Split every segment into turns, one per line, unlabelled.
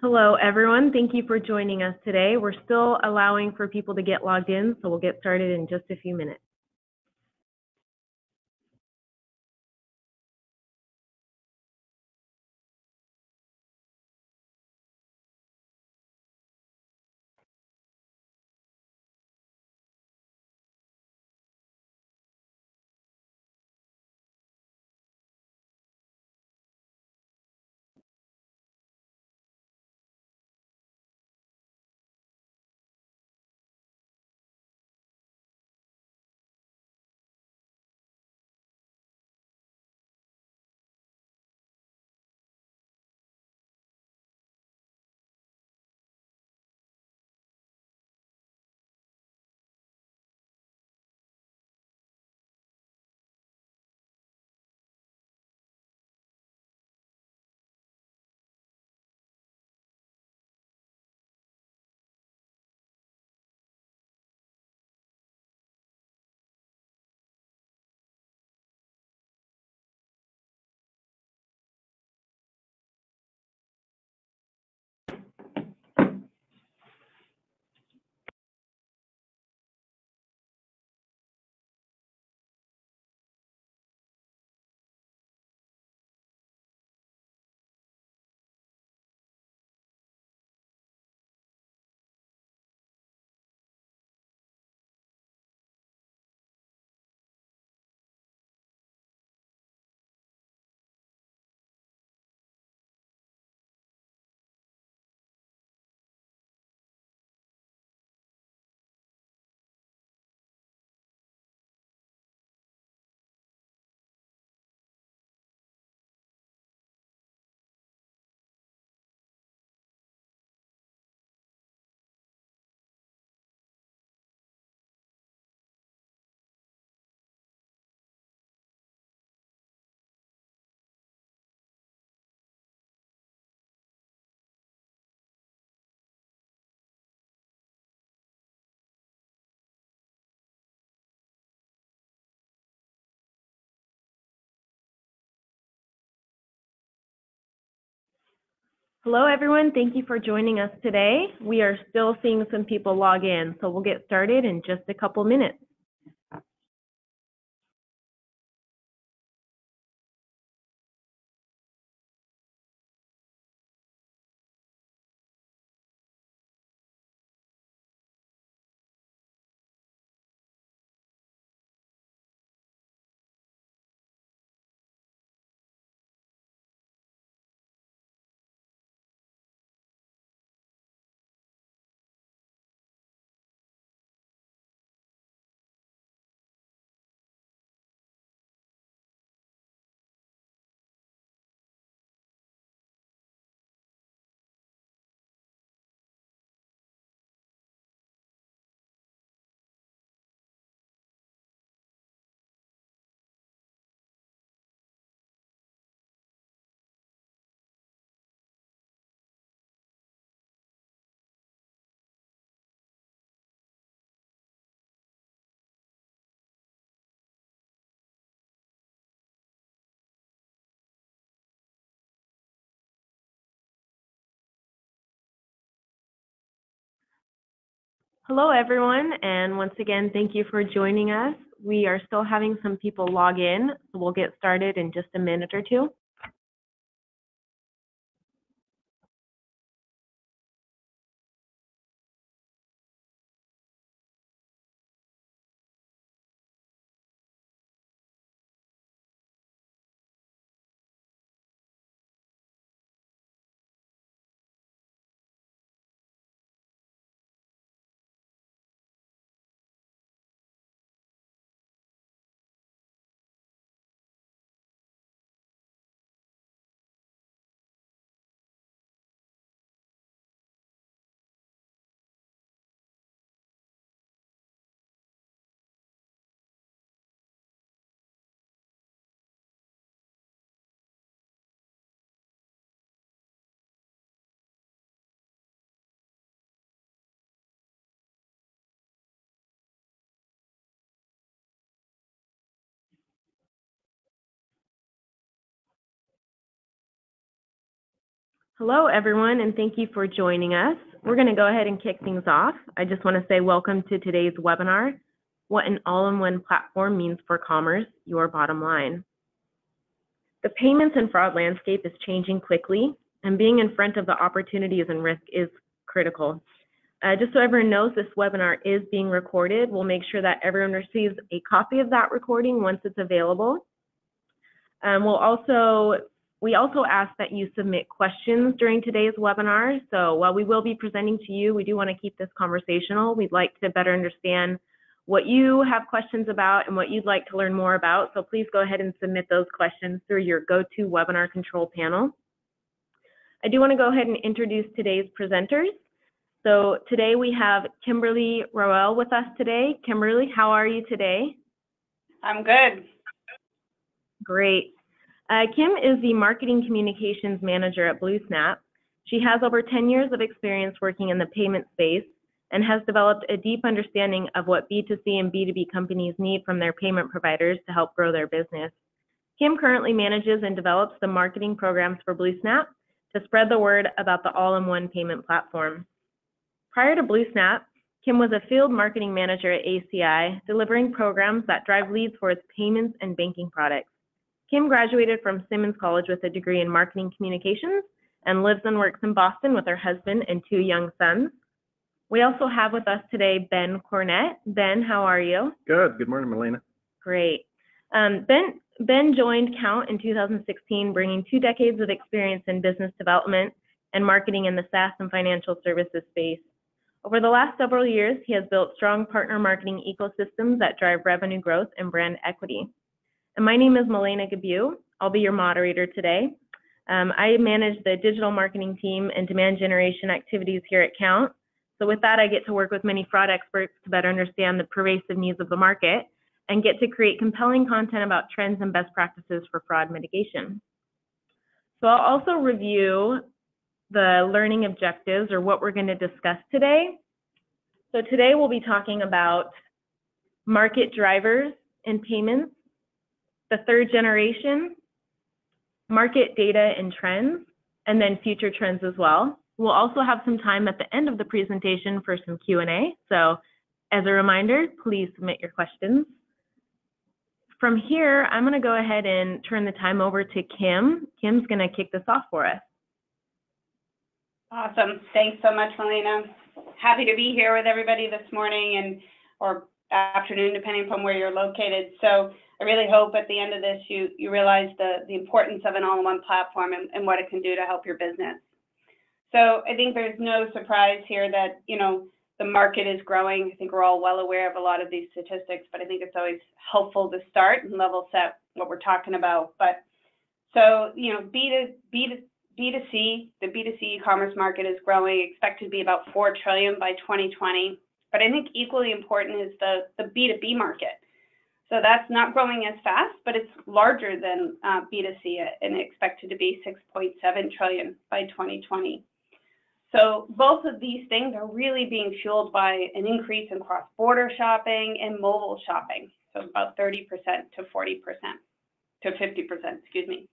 Hello, everyone. Thank you for joining us today. We're still allowing for people to get logged in, so we'll get started in just a few minutes. Hello, everyone. Thank you for joining us today. We are still seeing some people log in, so we'll get started in just a couple minutes. Hello, everyone, and once again, thank you for joining us. We are still having some people log in, so we'll get started in just a minute or two. Hello, everyone, and thank you for joining us. We're going to go ahead and kick things off. I just want to say welcome to today's webinar, What an All-in-One Platform Means for Commerce, Your Bottom Line. The payments and fraud landscape is changing quickly, and being in front of the opportunities and risk is critical. Just so everyone knows, this webinar is being recorded. We'll make sure that everyone receives a copy of that recording once it's available. We also ask that you submit questions during today's webinar. So while we will be presenting to you, we do want to keep this conversational. We'd like to better understand what you have questions about and what you'd like to learn more about. So please go ahead and submit those questions through your GoToWebinar control panel. I do want to go ahead and introduce today's presenters. So today we have Kimberly Roel with us today. Kimberly, how are you today?
I'm good.
Great. Kim is the Marketing Communications Manager at BlueSnap. She has over 10 years of experience working in the payment space and has developed a deep understanding of what B2C and B2B companies need from their payment providers to help grow their business. Kim currently manages and develops the marketing programs for BlueSnap to spread the word about the all-in-one payment platform. Prior to BlueSnap, Kim was a field marketing manager at ACI, delivering programs that drive leads for its payments and banking products. Kim graduated from Simmons College with a degree in marketing communications and lives and works in Boston with her husband and 2 young sons. We also have with us today Ben Cornett. Ben, how are you?
Good. Good morning, Melina.
Great. Ben joined Kount in 2016, bringing 2 decades of experience in business development and marketing in the SaaS and financial services space. Over the last several years, he has built strong partner marketing ecosystems that drive revenue growth and brand equity. And my name is Melina Gabu. I'll be your moderator today. I manage the digital marketing team and demand generation activities here at Kount. So with that, I get to work with many fraud experts to better understand the pervasive needs of the market and get to create compelling content about trends and best practices for fraud mitigation. So I'll also review the learning objectives, or what we're going to discuss today. So today we'll be talking about market drivers in payments, the third generation, market data and trends, and then future trends as well. We'll also have some time at the end of the presentation for some Q&A. So as a reminder, please submit your questions. From here, I'm going to go ahead and turn the time over to Kim. Kim's going to kick this off for us.
Awesome. Thanks so much, Melina. Happy to be here with everybody this morning or afternoon, depending upon where you're located. So I really hope at the end of this you realize the importance of an all-in-one platform and what it can do to help your business. So I think there's no surprise here that, the market is growing. I think we're all well aware of a lot of these statistics, but I think it's always helpful to start and level set what we're talking about. But so, B2C, the B2C e-commerce market is growing, expected to be about $4 trillion by 2020. But I think equally important is the B2B market. So that's not growing as fast, but it's larger than B2C and expected to be $6.7 trillion by 2020. So both of these things are really being fueled by an increase in cross-border shopping and mobile shopping. So about 30% to 40% to 50%, excuse me.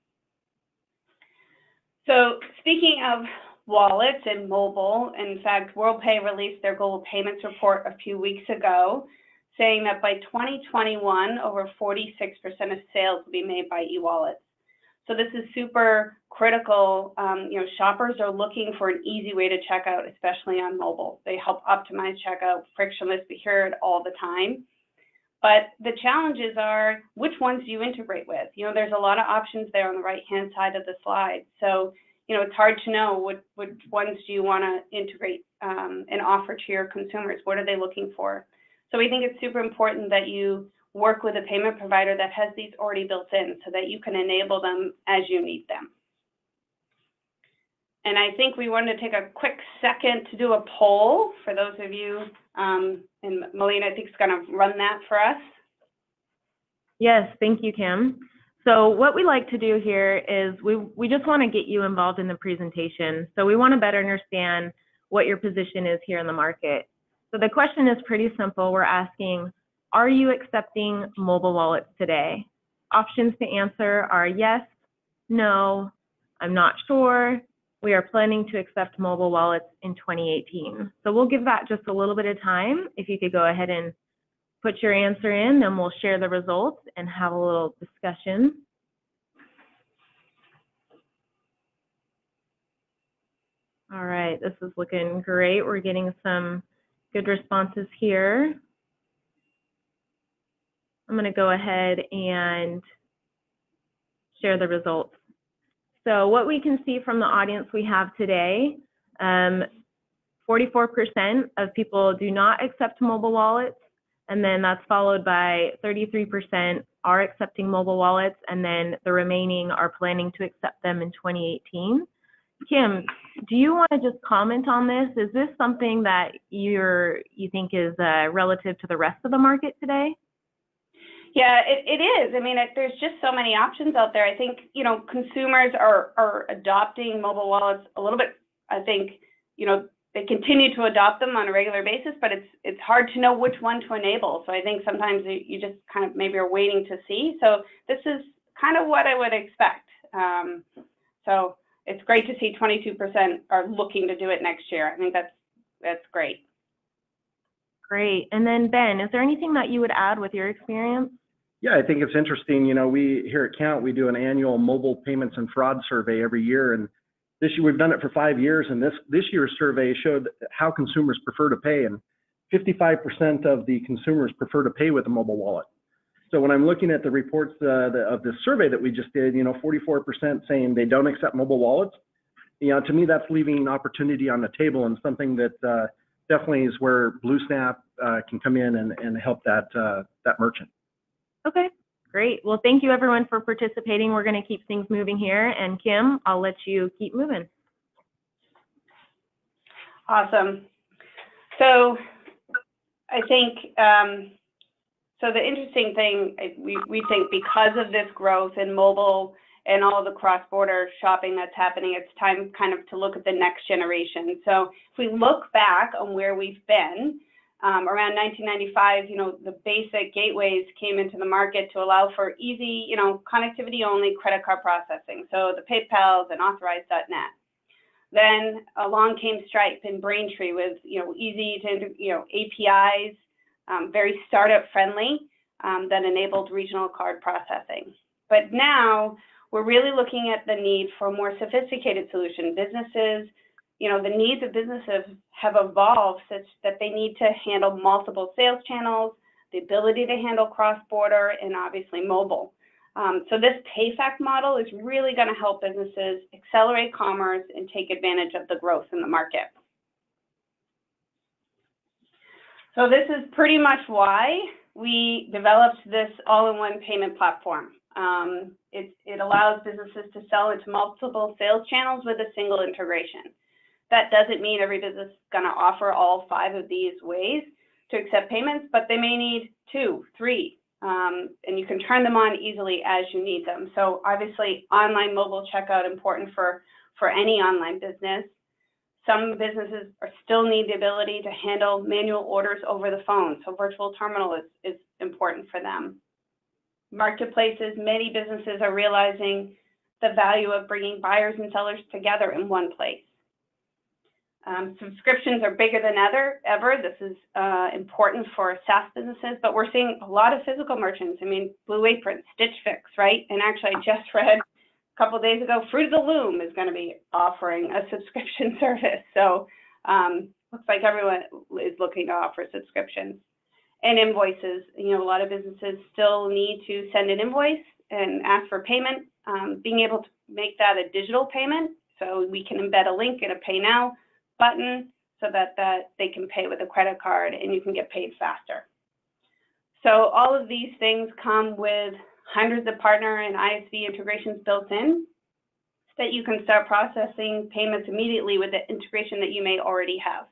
So speaking of wallets and mobile, in fact, WorldPay released their global payments report a few weeks ago, saying that by 2021, over 46% of sales will be made by e-wallets. So this is super critical. Shoppers are looking for an easy way to check out, especially on mobile. They help optimize checkout, frictionless. We hear it all the time. But the challenges are, which ones do you integrate with? There's a lot of options there on the right-hand side of the slide. So, it's hard to know which ones do you want to integrate and offer to your consumers. What are they looking for? So we think it's super important that you work with a payment provider that has these already built in so that you can enable them as you need them. And I think we wanted to take a quick second to do a poll for those of you, and Melina, I think, is going to run that for us.
Yes, thank you, Kim. So what we like to do here is we just want to get you involved in the presentation. So we want to better understand what your position is here in the market. So the question is pretty simple. We're asking, are you accepting mobile wallets today? Options to answer are yes, no, I'm not sure, we are planning to accept mobile wallets in 2018. So we'll give that just a little bit of time. If you could go ahead and put your answer in, then we'll share the results and have a little discussion. All right, this is looking great. We're getting some good responses here. I'm going to go ahead and share the results. So what we can see from the audience we have today, 44% of people do not accept mobile wallets, and then that's followed by 33% are accepting mobile wallets, and then the remaining are planning to accept them in 2018. Kim, do you want to just comment on this? Is this something that you think is relative to the rest of the market today?
Yeah, it is. I mean, there's just so many options out there. I think, you know, consumers are adopting mobile wallets a little bit. I think, you know, they continue to adopt them on a regular basis, but it's hard to know which one to enable. So I think sometimes you just kind of maybe are waiting to see. So this is kind of what I would expect. So it's great to see 22% are looking to do it next year. I think that's great.
Great. And then Ben, is there anything that you would add with your experience?
Yeah, I think it's interesting. You know, we here at Kount, we do an annual mobile payments and fraud survey every year. And this year we've done it for 5 years. And this year's survey showed how consumers prefer to pay. And 55% of the consumers prefer to pay with a mobile wallet. So when I'm looking at the reports of the survey that we just did, you know, 44% saying they don't accept mobile wallets. You know, to me, that's leaving opportunity on the table, and something that definitely is where BlueSnap can come in and help that merchant.
Okay, great. Well, thank you everyone for participating. We're going to keep things moving here. And Kim, I'll let you keep moving.
Awesome. So I think, so the interesting thing, we think because of this growth in mobile and all the cross-border shopping that's happening, it's time kind of to look at the next generation. So if we look back on where we've been, around 1995, you know, the basic gateways came into the market to allow for easy, you know, connectivity-only credit card processing. So the PayPals and Authorize.net. Then along came Stripe and Braintree with, you know, easy to, you know, APIs, very startup-friendly, that enabled regional card processing. But now we're really looking at the need for a more sophisticated solution. Businesses, you know, the needs of businesses have evolved such that they need to handle multiple sales channels, the ability to handle cross-border, and obviously mobile. So this PayFac model is really going to help businesses accelerate commerce and take advantage of the growth in the market. So this is pretty much why we developed this all-in-one payment platform. It allows businesses to sell into multiple sales channels with a single integration. That doesn't mean every business is going to offer all 5 of these ways to accept payments, but they may need 2, 3, and you can turn them on easily as you need them. So obviously, online mobile checkout important for any online business. Some businesses still need the ability to handle manual orders over the phone, so virtual terminal is important for them. Marketplaces, many businesses are realizing the value of bringing buyers and sellers together in one place. Subscriptions are bigger than ever. This is important for SaaS businesses, but we're seeing a lot of physical merchants. I mean, Blue Apron, Stitch Fix, right? And actually, I just read a couple of days ago, Fruit of the Loom is going to be offering a subscription service. So looks like everyone is looking to offer subscriptions. And invoices, you know, a lot of businesses still need to send an invoice and ask for payment. Being able to make that a digital payment, so we can embed a link in a Pay Now button so that they can pay with a credit card and you can get paid faster. So all of these things come with hundreds of partner and ISV integrations built in so that you can start processing payments immediately with the integration that you may already have.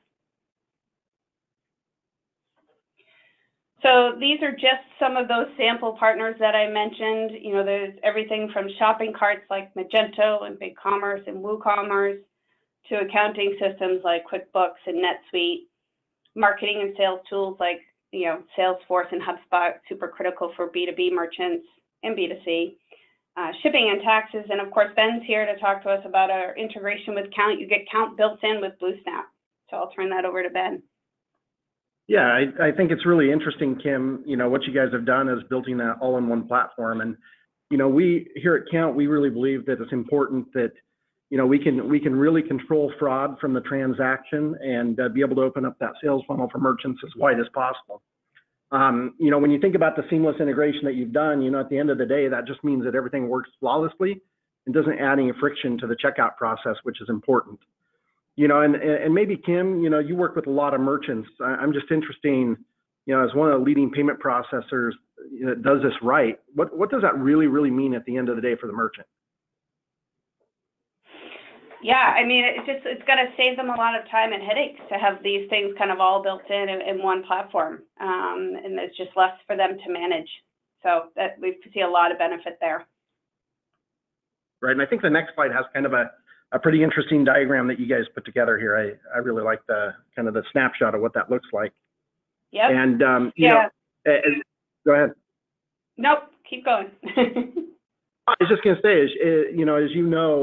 So these are just some of those sample partners that I mentioned. You know, there's everything from shopping carts like Magento and BigCommerce and WooCommerce to accounting systems like QuickBooks and NetSuite, marketing and sales tools like, you know, Salesforce and HubSpot, super critical for B2B merchants and B2C, shipping and taxes. And of course, Ben's here to talk to us about our integration with Kount. You get Kount built in with BlueSnap. So I'll turn that over to Ben.
Yeah, I think it's really interesting, Kim. What you guys have done is building that all-in-one platform. And, we here at Kount, we really believe that it's important that, we can really control fraud from the transaction and be able to open up that sales funnel for merchants as wide as possible. When you think about the seamless integration that you've done, at the end of the day, that just means that everything works flawlessly and doesn't add any friction to the checkout process, which is important. And maybe Kim, you work with a lot of merchants. I'm just interested, as one of the leading payment processors that does this right, what does that really mean at the end of the day for the merchant?
Yeah, I mean, it's going to save them a lot of time and headaches to have these things kind of all built in one platform, and it's just less for them to manage. So that we see a lot of benefit there.
Right, and I think the next slide has kind of a pretty interesting diagram that you guys put together here. I really like the kind of the snapshot of what that looks like.
Yep.
And go ahead.
Nope, keep going.
I was just going to say, as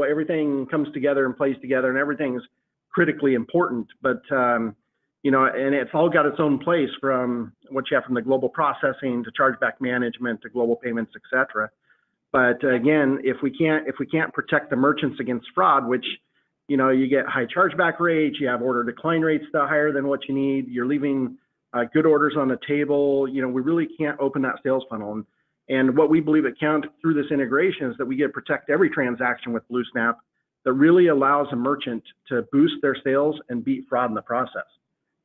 everything comes together and plays together, and everything's critically important. But and it's all got its own place, from what you have from the global processing to chargeback management to global payments, etc. But again, if we can't protect the merchants against fraud, which you get high chargeback rates, you have order decline rates that are higher than what you need, you're leaving good orders on the table. We really can't open that sales funnel. And what we believe at Kount through this integration is that we get to protect every transaction with BlueSnap that really allows a merchant to boost their sales and beat fraud in the process.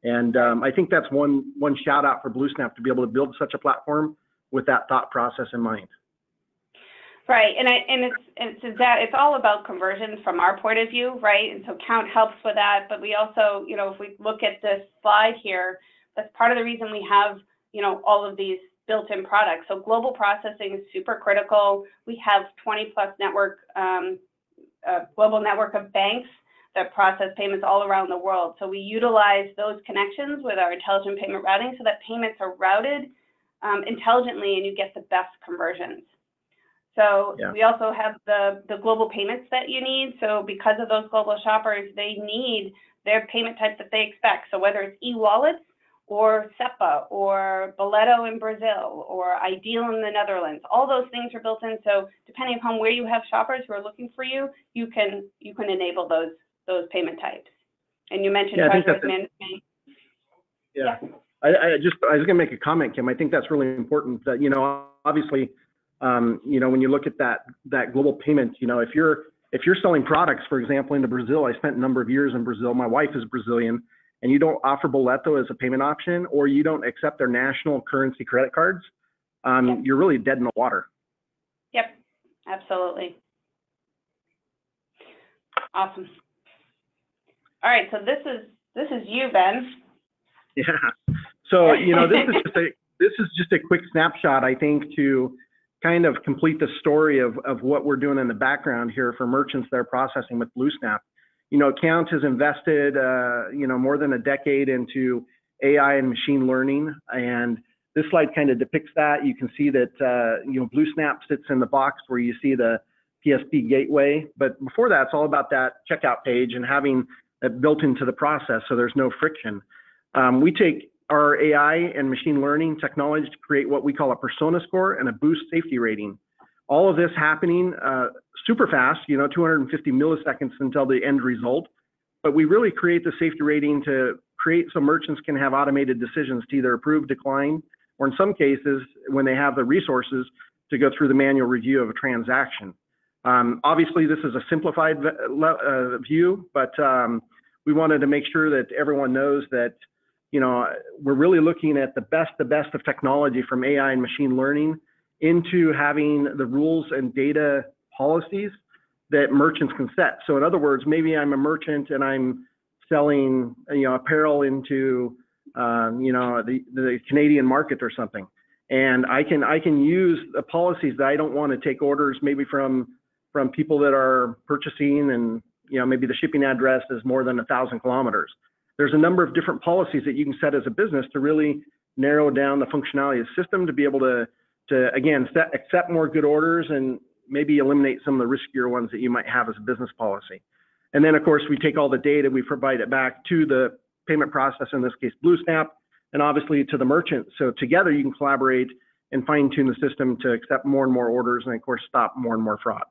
And I think that's one shout out for BlueSnap to be able to build such a platform with that thought process in mind.
Right, it's all about conversions from our point of view, right? And so Kount helps with that, but we also, if we look at this slide here, that's part of the reason we have, all of these built-in products. So global processing is super critical. We have 20+ global network of banks that process payments all around the world. So we utilize those connections with our intelligent payment routing so that payments are routed intelligently and you get the best conversions. So we also have the global payments that you need. So because of those global shoppers, they need their payment types that they expect. So whether it's e-wallets or SEPA or Boleto in Brazil or Ideal in the Netherlands, all those things are built in. So depending upon where you have shoppers who are looking for you, you can enable those payment types. And you mentioned treasury management.
Yeah. I was going to make a comment, Kim. I think that's really important that, obviously, when you look at that global payment, if you're selling products, for example, into Brazil, I spent a number of years in Brazil. My wife is Brazilian, and you don't offer Boleto as a payment option, or you don't accept their national currency credit cards, you're really dead in the water.
Yep, absolutely. Awesome. All right, so this is you, Ben.
Yeah. So this is just a quick snapshot, I think, to kind of complete the story of what we're doing in the background here for merchants that are processing with BlueSnap. Kount has invested, more than a decade into AI and machine learning, and this slide kind of depicts that. You can see that, BlueSnap sits in the box where you see the PSP gateway, but before that, it's all about that checkout page and having that built into the process so there's no friction. We take our AI and machine learning technology to create what we call a persona score and a boost safety rating. All of this happening super fast, 250 milliseconds until the end result. But we really create the safety rating to create so merchants can have automated decisions to either approve, decline, or in some cases, when they have the resources, to go through the manual review of a transaction. Obviously, this is a simplified view, but we wanted to make sure that everyone knows that we're really looking at the best of technology from AI and machine learning into having the rules and data policies that merchants can set. So in other words, maybe I'm a merchant and I'm selling, apparel into, the Canadian market or something. And I can use the policies that I don't want to take orders maybe from people that are purchasing and, maybe the shipping address is more than 1,000 kilometers. There's a number of different policies that you can set as a business to really narrow down the functionality of the system to be able to again, accept more good orders and, maybe eliminate some of the riskier ones that you might have as a business policy. And then, of course, we take all the data, we provide it back to the payment processor, in this case, BlueSnap, and obviously to the merchant. So together you can collaborate and fine tune the system to accept more and more orders and, of course, stop more and more fraud.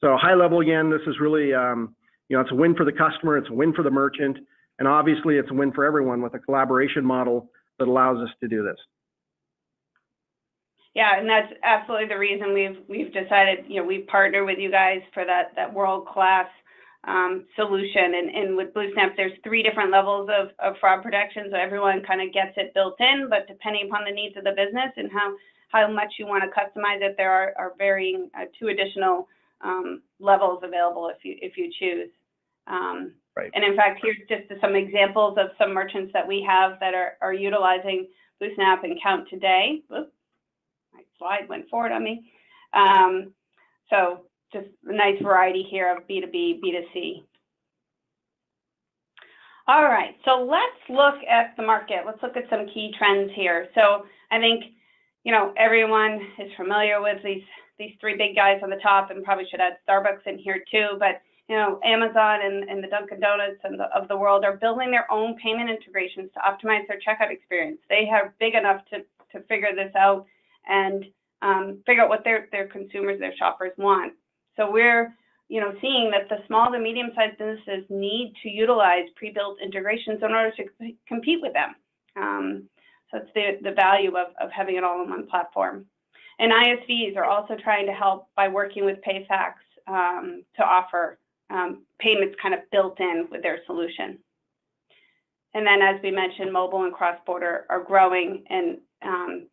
So high level, again, this is really, it's a win for the customer, it's a win for the merchant, and obviously it's a win for everyone with a collaboration model that allows us to do this.
Yeah, and that's absolutely the reason we've decided, we partner with you guys for that world-class solution. And with BlueSnap, there's 3 different levels of fraud protection, so everyone kind of gets it built in, but depending upon the needs of the business and how much you want to customize it, there are varying 2 additional levels available if you choose.
Right.
And in fact, here's just some examples of some merchants that we have that are utilizing BlueSnap and Kount today. Oops, my slide went forward on me. So just a nice variety here of B2B, B2C. All right, so let's look at the market. Let's look at some key trends here. So I think, everyone is familiar with these 3 big guys on the top, and probably should add Starbucks in here too, but Amazon and the Dunkin' Donuts of the world are building their own payment integrations to optimize their checkout experience. They are big enough to figure this out and figure out what their consumers, their shoppers want. So we're seeing that the small to medium-sized businesses need to utilize pre-built integrations in order to compete with them. So it's the value of having it all in one platform. And ISVs are also trying to help by working with PayFacs to offer payments kind of built in with their solution. And then, as we mentioned, mobile and cross-border are growing, and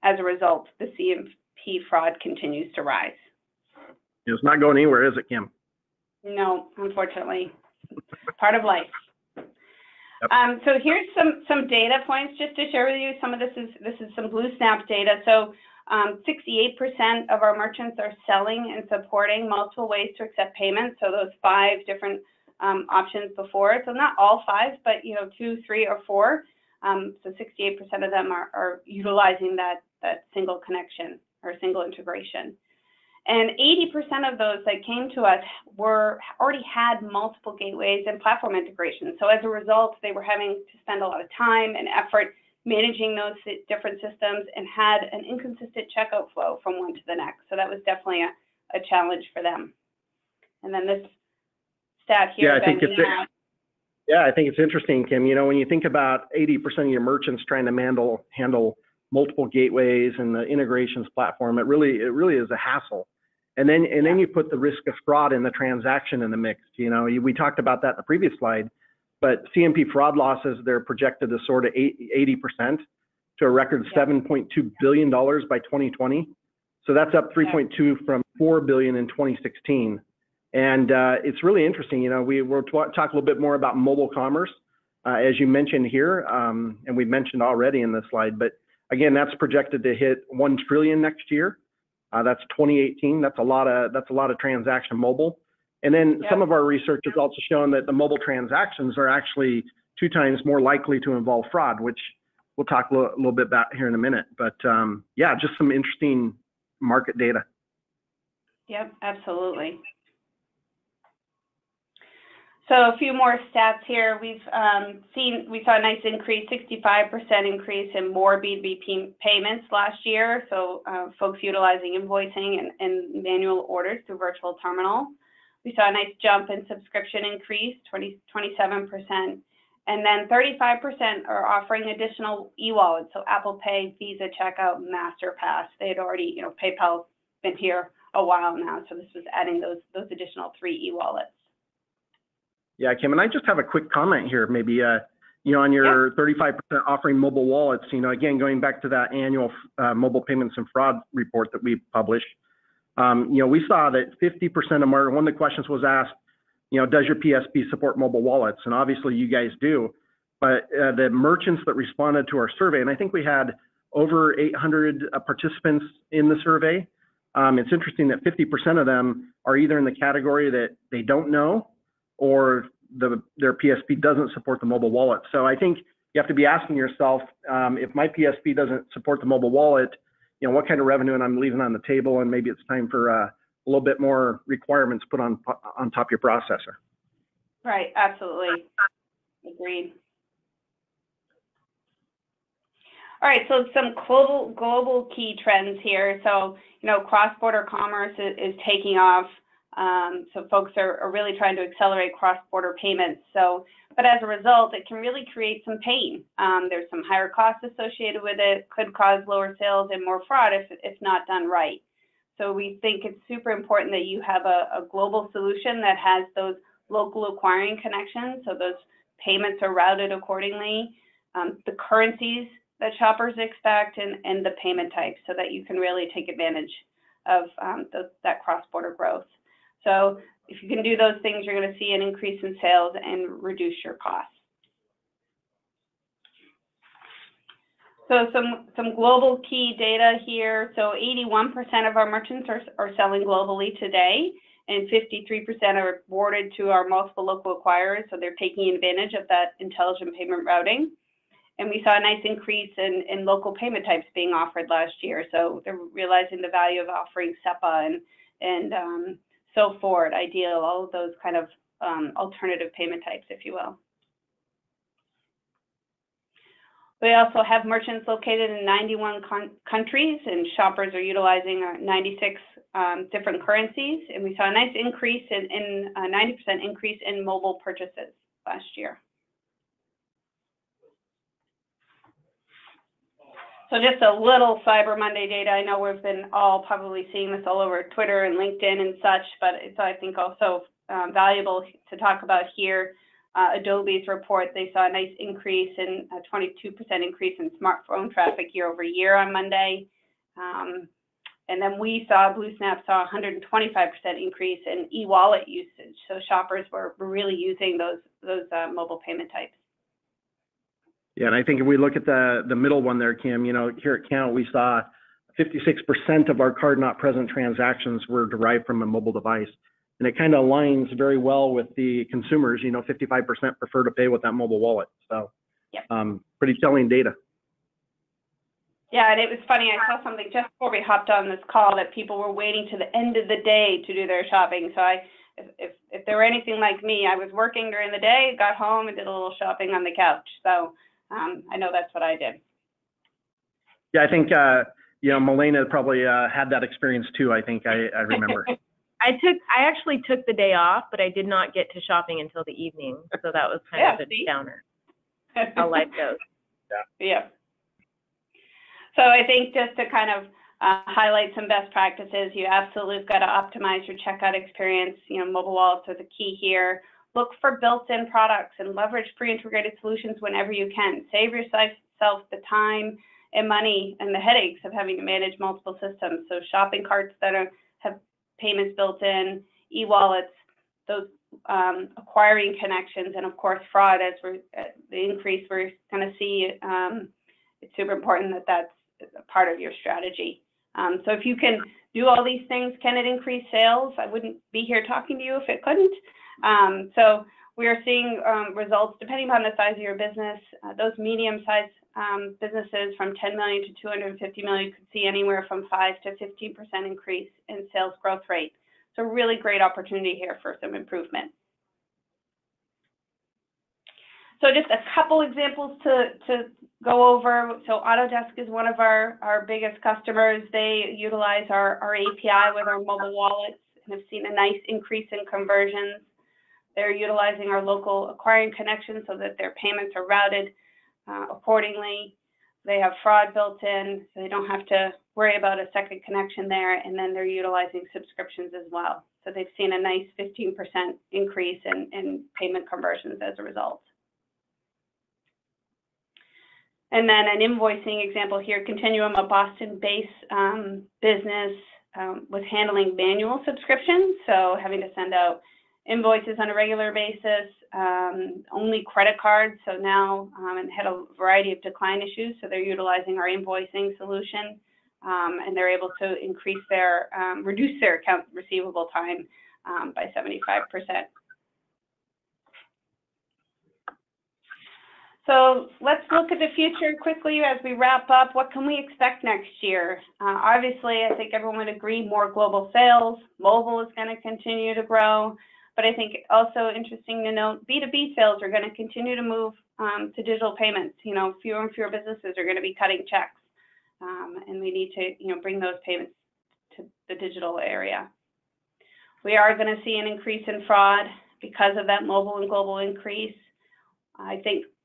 as a result, the CMP fraud continues to rise.
It's not going anywhere, is it, Kim?
No, unfortunately. Part of life.
Yep.
So here's some data points just to share with you. Some of this is some BlueSnap data. So 68% of our merchants are selling and supporting multiple ways to accept payments. So those 5 different options before. So not all 5, but 2, 3, or 4. So 68% of them are utilizing that single connection or single integration. And 80% of those that came to us already had multiple gateways and platform integrations. So as a result, they were having to spend a lot of time and effort managing those different systems and had an inconsistent checkout flow from one to the next. So that was definitely a challenge for them. And then this stat here.
Yeah, I think it's interesting, Kim. When you think about 80% of your merchants trying to handle multiple gateways and the integrations platform, it really is a hassle. And then you put the risk of fraud in the transaction in the mix. We talked about that in the previous slide, but CMP fraud losses, they're projected to soar to 80% to a record $7.2 billion by 2020. So that's up 3.2 from $4 billion in 2016. And it's really interesting. We'll talk a little bit more about mobile commerce, as you mentioned here, and we mentioned already in this slide. But again, that's projected to hit $1 trillion next year. That's 2018. That's a lot of transaction mobile. And then some of our research has also shown that the mobile transactions are actually 2 times more likely to involve fraud, which we'll talk a little bit about here in a minute. But just some interesting market data.
Yep, absolutely. So a few more stats here. We saw a nice increase, 65% increase in more B2B payments last year. So folks utilizing invoicing and manual orders through virtual terminal. We saw a nice jump in subscription increase, 27%. And then 35% are offering additional e-wallets. So Apple Pay, Visa Checkout, MasterPass. They had already, PayPal's been here a while now. So this was adding those additional 3 e-wallets.
Yeah, Kim, and I just have a quick comment here, maybe, on your 35% offering mobile wallets, again, going back to that annual mobile payments and fraud report that we published, we saw that 50% of one of the questions was asked, does your PSP support mobile wallets? And obviously you guys do, but the merchants that responded to our survey, and I think we had over 800 participants in the survey, it's interesting that 50% of them are either in the category that they don't know or their PSP doesn't support the mobile wallet. So I think you have to be asking yourself, if my PSP doesn't support the mobile wallet, what kind of revenue and I'm leaving on the table, and maybe it's time for a little bit more requirements put on top of your processor.
Right, absolutely. Agreed. All right, so some global key trends here. So, cross-border commerce is taking off. So folks are really trying to accelerate cross-border payments. So, but as a result, it can really create some pain. There's some higher costs associated with it, could cause lower sales and more fraud if not done right. So we think it's super important that you have a global solution that has those local acquiring connections. So those payments are routed accordingly, the currencies that shoppers expect, and the payment types, so that you can really take advantage of that cross-border growth. So if you can do those things, you're going to see an increase in sales and reduce your costs. So some global key data here. So 81% of our merchants are selling globally today, and 53% are boarded to our multiple local acquirers. So they're taking advantage of that intelligent payment routing. And we saw a nice increase in local payment types being offered last year. So they're realizing the value of offering SEPA and So Forward, Ideal, all of those kind of alternative payment types, if you will. We also have merchants located in 91 countries, and shoppers are utilizing 96 different currencies. And we saw a nice increase in 90% increase in mobile purchases last year. So just a little Cyber Monday data. I know we've been all probably seeing this all over Twitter and LinkedIn and such, but it's, I think, also valuable to talk about here. Adobe's report, they saw a nice increase in a 22% increase in smartphone traffic year over year on Monday. And then BlueSnap saw 125% increase in e-wallet usage. So shoppers were really using those mobile payment types.
Yeah, and I think if we look at the middle one there, Kim, here at Kount, we saw 56% of our card not present transactions were derived from a mobile device. And it kind of aligns very well with the consumers. 55% prefer to pay with that mobile wallet. So yep. Pretty telling data.
Yeah, and it was funny. I saw something just before we hopped on this call that people were waiting to the end of the day to do their shopping. So if they were anything like me, I was working during the day, got home, and did a little shopping on the couch. So I know that's what I did.
Yeah, I think Milena probably had that experience too. I think I remember.
I actually took the day off, but I did not get to shopping until the evening, so that was kind of a downer. How life goes.
Yeah. So I think just to kind of highlight some best practices, you absolutely have got to optimize your checkout experience. Mobile wallets are the key here. Look for built-in products and leverage pre-integrated solutions whenever you can. Save yourself the time and money and the headaches of having to manage multiple systems. So shopping carts that have payments built in, e-wallets, those acquiring connections, and of course fraud. As the increase we're going to see, it's super important that that's a part of your strategy. So if you can do all these things, can it increase sales? I wouldn't be here talking to you if it couldn't. So we are seeing results depending on the size of your business. Those medium-sized businesses from 10 million to 250 million could see anywhere from 5 to 15% increase in sales growth rate. So really great opportunity here for some improvement. So just a couple examples to go over. So Autodesk is one of our biggest customers. They utilize our API with our mobile wallets and have seen a nice increase in conversions. They're utilizing our local acquiring connections so that their payments are routed accordingly. They have fraud built in, so they don't have to worry about a second connection there, and then they're utilizing subscriptions as well. So they've seen a nice 15% increase in payment conversions as a result. And then an invoicing example here, Continuum, a Boston-based business, was handling manual subscriptions, so having to send out invoices on a regular basis, only credit cards, so now and had a variety of decline issues, so they're utilizing our invoicing solution, and they're able to reduce their account receivable time by 75%. So let's look at the future quickly as we wrap up. What can we expect next year? Obviously, I think everyone would agree more global sales. Mobile is going to continue to grow. But I think also interesting to note, B2B sales are going to continue to move to digital payments. You know, fewer and fewer businesses are going to be cutting checks. And we need to, you know, bring those payments to the digital area. We are going to see an increase in fraud because of that mobile and global increase.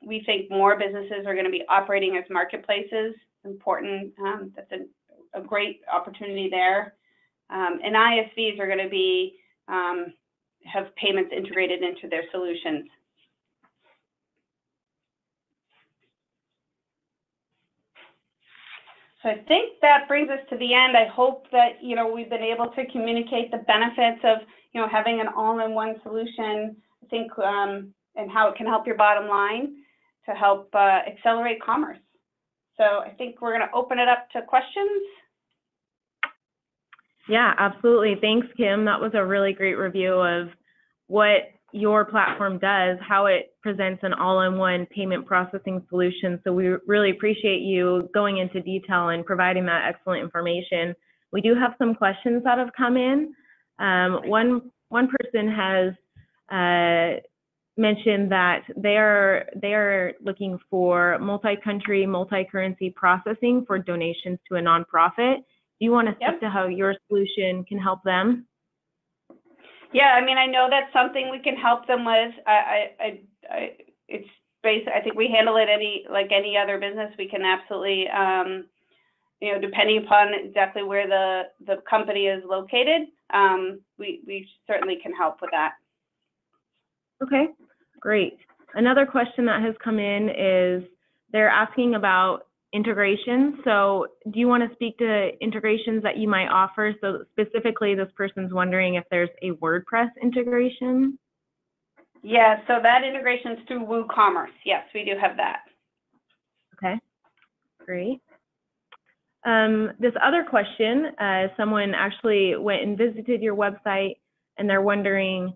We think more businesses are going to be operating as marketplaces. Important. That's a great opportunity there. And ISVs are going to be have payments integrated into their solutions. So I think that brings us to the end. I hope that, you know, we've been able to communicate the benefits of, you know, having an all-in-one solution. I think and how it can help your bottom line to help accelerate commerce. So I think we're going to open it up to questions.
Yeah, absolutely. Thanks, Kim. That was a really great review of what your platform does, how it presents an all-in-one payment processing solution. So we really appreciate you going into detail and providing that excellent information. We do have some questions that have come in. One person has mentioned that they are looking for multi-country, multi-currency processing for donations to a nonprofit. Do you want to speak to how your solution can help them?
Yeah, I mean, I know that's something we can help them with. It's based. I think we handle it like any other business. We can absolutely, you know, depending upon exactly where the company is located, we certainly can help with that.
Okay, great. Another question that has come in is they're asking about integrations. So do you want to speak to integrations that you might offer? So specifically, this person's wondering if there's a WordPress integration.
Yeah, so that integration is through WooCommerce. Yes, we do have that.
Okay, great. This other question, someone actually went and visited your website and they're wondering,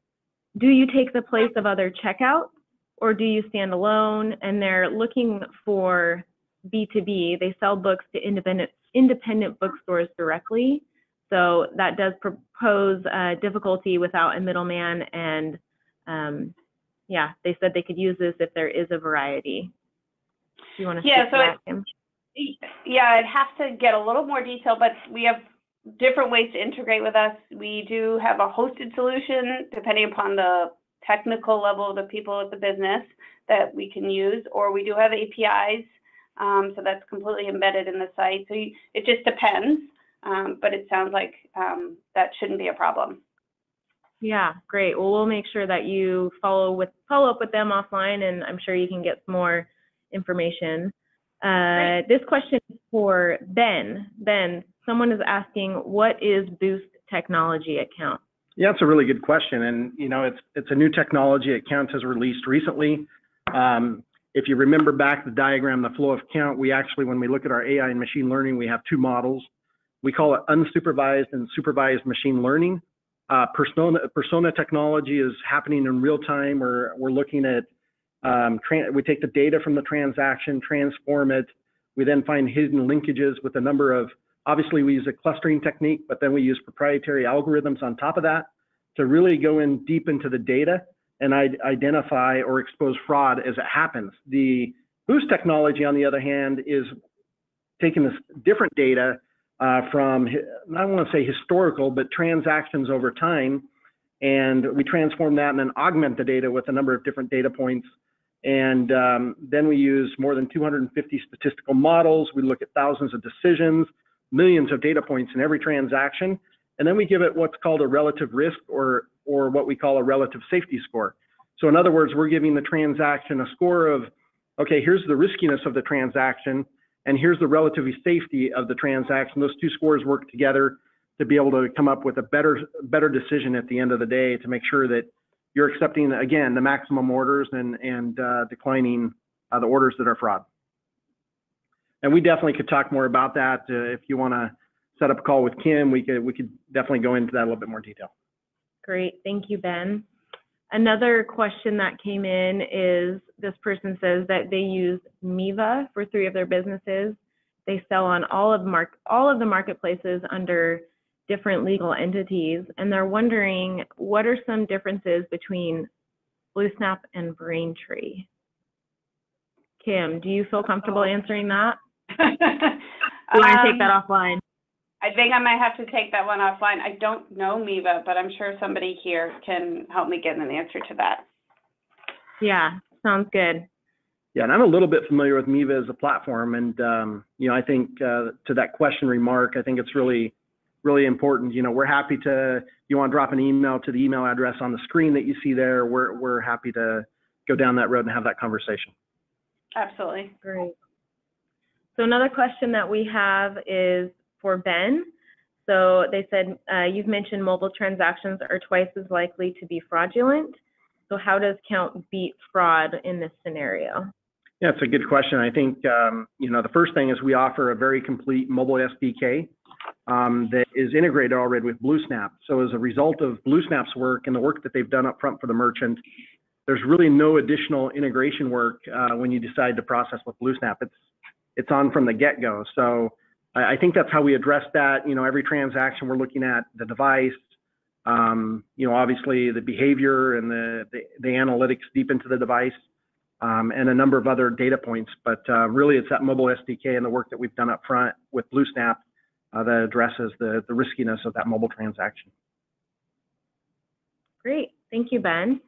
do you take the place of other checkouts or do you stand alone? And they're looking for B2B. They sell books to independent bookstores directly. So that does propose difficulty without a middleman. And yeah, they said they could use this if there is a variety. Do you want to speak to that, Kim?
Yeah, I'd have to get a little more detail, but we have different ways to integrate with us. We do have a hosted solution, depending upon the technical level of the people at the business that we can use, or we do have APIs. So that's completely embedded in the site. So it just depends, but it sounds like that shouldn't be a problem.
Yeah, great. Well, we'll make sure that you follow up with them offline, and I'm sure you can get some more information. This question is for Ben. Ben, someone is asking, what is Boost Technology at Kount?
Yeah, it's a really good question, and you know, it's a new technology that Kount has released recently. If you remember back the diagram, the flow of Kount, we actually, when we look at our AI and machine learning, we have two models. We call it unsupervised and supervised machine learning. Persona technology is happening in real time. We're looking at, we take the data from the transaction, transform it. We then find hidden linkages with a number of, obviously we use a clustering technique, but then we use proprietary algorithms on top of that to really go in deep into the data and identify or expose fraud as it happens. The Boost technology, on the other hand, is taking this different data from, I don't want to say historical, but transactions over time, and we transform that and then augment the data with a number of different data points. And then we use more than 250 statistical models. We look at thousands of decisions, millions of data points in every transaction, and then we give it what's called a relative risk or what we call a relative safety score. So in other words, we're giving the transaction a score of, okay, here's the riskiness of the transaction, and here's the relative safety of the transaction. Those two scores work together to be able to come up with a better decision at the end of the day to make sure that you're accepting, again, the maximum orders and declining the orders that are fraud. And we definitely could talk more about that. If you want to set up a call with Kim, we could definitely go into that a little bit more detail.
Great, thank you, Ben. Another question that came in is this person says that they use Miva for 3 of their businesses. They sell on all of the marketplaces under different legal entities, and they're wondering what are some differences between BlueSnap and Braintree. Kim, do you feel comfortable answering that? Do you want to take that offline?
I think I might have to take that one offline. I don't know Miva, but I'm sure somebody here can help me get an answer to that.
Yeah, sounds good.
Yeah, and I'm a little bit familiar with Miva as a platform, and I think to that question remark, I think it's really, really important. We're happy to. You want to drop an email to the email address on the screen that you see there. We're happy to go down that road and have that conversation.
Absolutely.
Great. So another question that we have is for Ben. So they said, you've mentioned mobile transactions are twice as likely to be fraudulent. So how does Kount beat fraud in this scenario?
Yeah, it's a good question. I think, the first thing is we offer a very complete mobile SDK that is integrated already with BlueSnap. So as a result of BlueSnap's work and the work that they've done up front for the merchant, there's really no additional integration work when you decide to process with BlueSnap. It's on from the get-go. So I think that's how we address that. Every transaction we're looking at the device, obviously the behavior and the analytics deep into the device, and a number of other data points. But really, it's that mobile SDK and the work that we've done up front with BlueSnap that addresses the riskiness of that mobile transaction.
Great, thank you, Ben.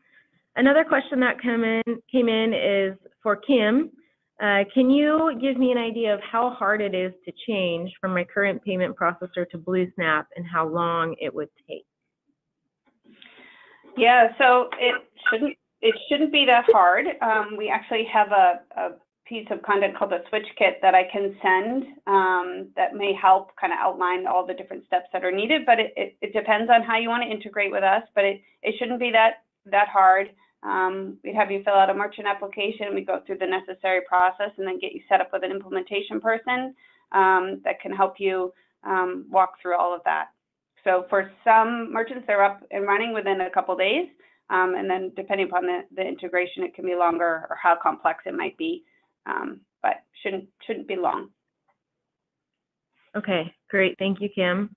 Another question that came in is for Kim. Can you give me an idea of how hard it is to change from my current payment processor to BlueSnap and how long it would take?
Yeah, so it shouldn't be that hard. We actually have a piece of content called a switch kit that I can send that may help kind of outline all the different steps that are needed, but it depends on how you want to integrate with us, but it shouldn't be that hard. We'd have you fill out a merchant application, we go through the necessary process and then get you set up with an implementation person that can help you walk through all of that. So for some merchants, they're up and running within a couple days, and then depending upon the integration, it can be longer or how complex it might be, but shouldn't be long.
Okay, great, thank you, Kim.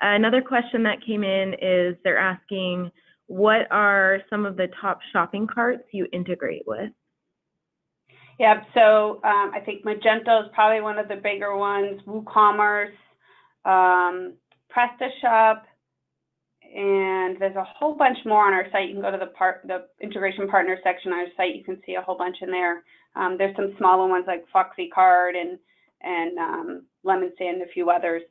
Another question that came in is they're asking, what are some of the top shopping carts you integrate with?
Yeah, so I think Magento is probably one of the bigger ones, WooCommerce, PrestaShop, and there's a whole bunch more on our site. You can go to the integration partner section on our site. You can see a whole bunch in there. There's some smaller ones like FoxyCard and Lemon Sand, a few others.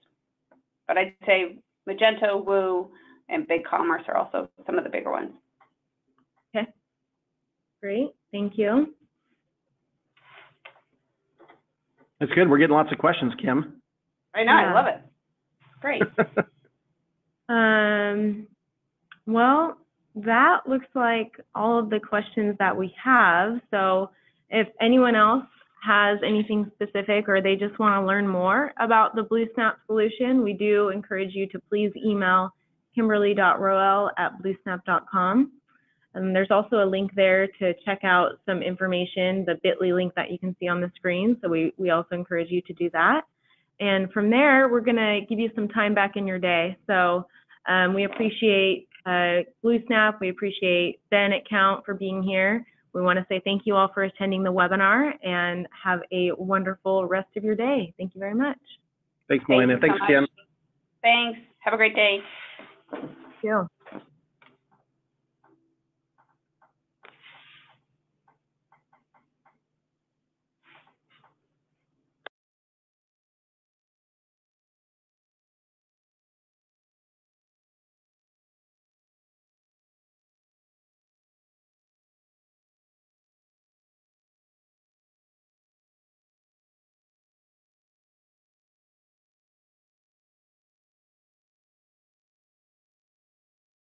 But I'd say Magento, Woo, and BigCommerce are also some of the bigger ones.
Okay, great, thank you.
That's good. We're getting lots of questions, Kim.
I know, yeah. I love it. Great.
Well, that looks like all of the questions that we have. So if anyone else has anything specific or they just want to learn more about the BlueSnap solution, we do encourage you to please email kimberly.roel@bluesnap.com. And there's also a link there to check out some information, the bit.ly link that you can see on the screen. So we also encourage you to do that. And from there, we're going to give you some time back in your day. So we appreciate BlueSnap. We appreciate Ben at Kount for being here. We want to say thank you all for attending the webinar and have a wonderful rest of your day. Thank you very much.
Thanks, Melina. Thanks, Kim.
Thanks. Have a great day.
Thank you.